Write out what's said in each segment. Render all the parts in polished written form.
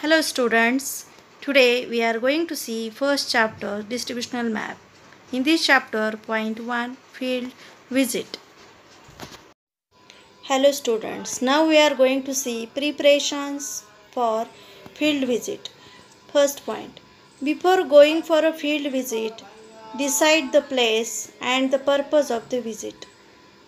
Hello students, today we are going to see first chapter distributional map. In this chapter, point 1 field visit. Hello students, now we are going to see preparations for field visit. First point, before going for a field visit, decide the place and the purpose of the visit.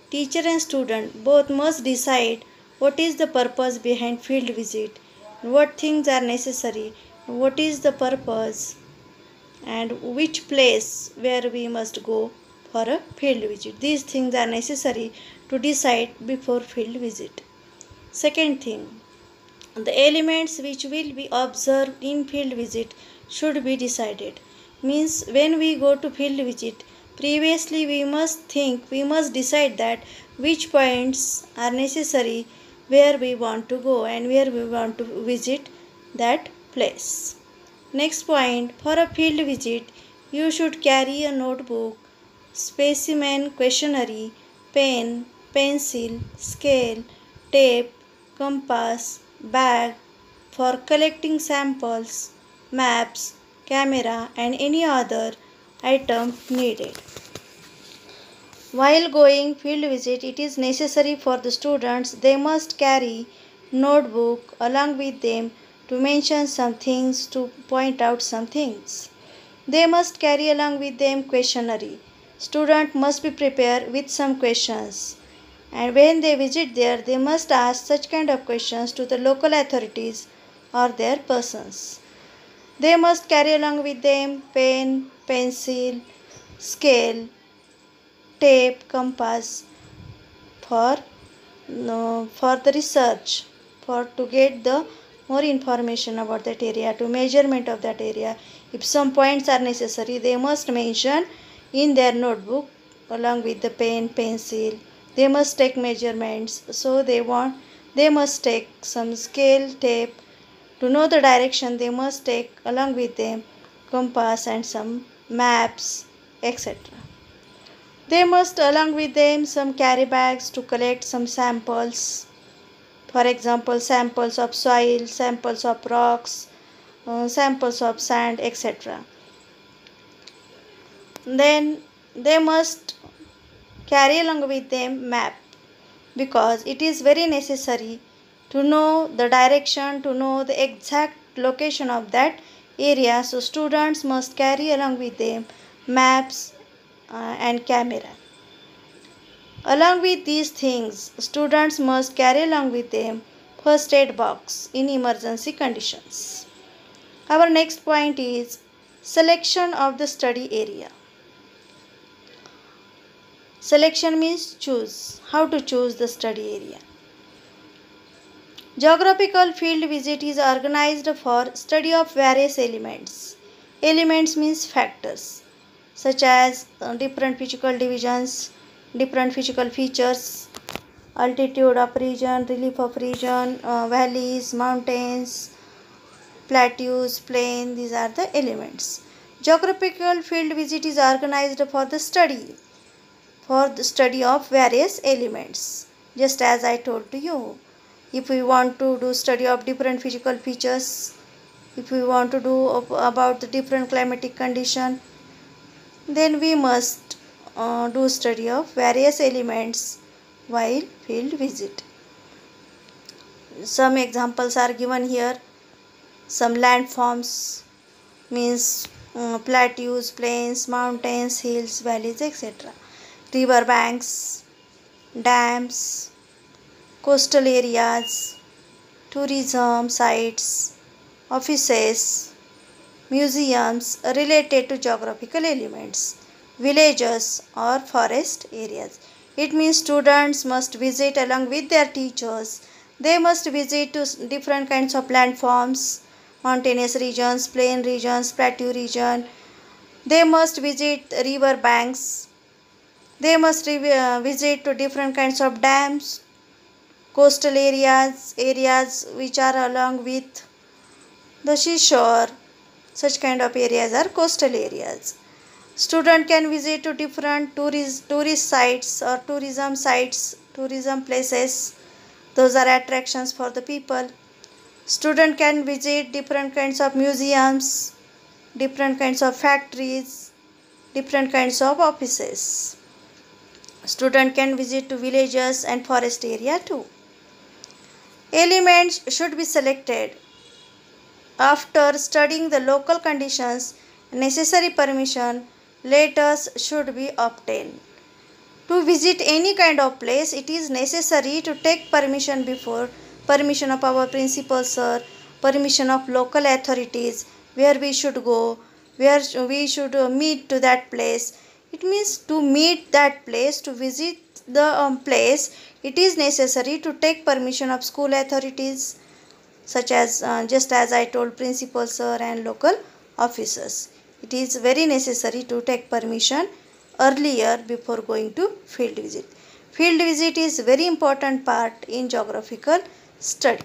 Teacher and student both must decide what is the purpose behind field visit, what things are necessary, what is the purpose, and which place where we must go for a field visit. These things are necessary to decide before field visit. Second thing, the elements which will be observed in field visit should be decided. Means when we go to field visit, previously we must decide that which points are necessary where we want to go and where we want to visit that place. Next point, for a field visit, you should carry a notebook, specimen questionnaire, pen, pencil, scale, tape, compass, bag for collecting samples, maps, camera and any other item needed. While going field visit, it is necessary for the students they must carry notebook along with them to mention some things, to point out some things. They must carry along with them questionnaire. Student must be prepared with some questions. And when they visit there, they must ask such kind of questions to the local authorities or their persons. They must carry along with them pen, pencil, scale, tape, compass for the research, for to get the more information about that area, to measurement of that area. If some points are necessary, they must mention in their notebook along with the pen, pencil. They must take measurements. So they must take some scale, tape. To know the direction, they must take along with them compass and some maps, etc. They must along with them some carry bags to collect some samples. For example, samples of soil, samples of rocks, samples of sand, etc. Then they must carry along with them map, because it is very necessary to know the direction, to know the exact location of that area. So students must carry along with them maps and camera. Along with these things, students must carry along with them first aid box in emergency conditions. Our next point is selection of the study area. Selection means choose. How to choose the study area? Geographical field visit is organized for study of various elements. Elements means factors such as different physical divisions, different physical features, altitude of region, relief of region, valleys, mountains, plateaus, plain. These are the elements. Geographical field visit is organized for the study of various elements. Just as I told to you, if we want to do study of different physical features, if we want to do about the different climatic condition, then we must do study of various elements while field visit. Some examples are given here. Some landforms means plateaus, plains, mountains, hills, valleys, etc. River banks, dams, coastal areas, tourism sites, offices, museums related to geographical elements, villages or forest areas. It means students must visit along with their teachers. They must visit to different kinds of landforms, mountainous regions, plain regions, plateau region. They must visit river banks. They must visit to different kinds of dams, coastal areas which are along with the seashore. Such kind of areas are coastal areas. Student can visit to different tourist sites or tourism sites, tourism places. Those are attractions for the people. Student can visit different kinds of museums, different kinds of factories, different kinds of offices. Student can visit to villages and forest area too. Elements should be selected after studying the local conditions. Necessary permission letters should be obtained. To visit any kind of place, it is necessary to take permission before, permission of our principal sir, permission of local authorities, where we should go, where we should meet to that place. It means to meet that place, to visit the place, it is necessary to take permission of school authorities, such as just as I told, principal sir and local officers. It is very necessary to take permission earlier before going to field visit. Field visit is very important part in geographical study.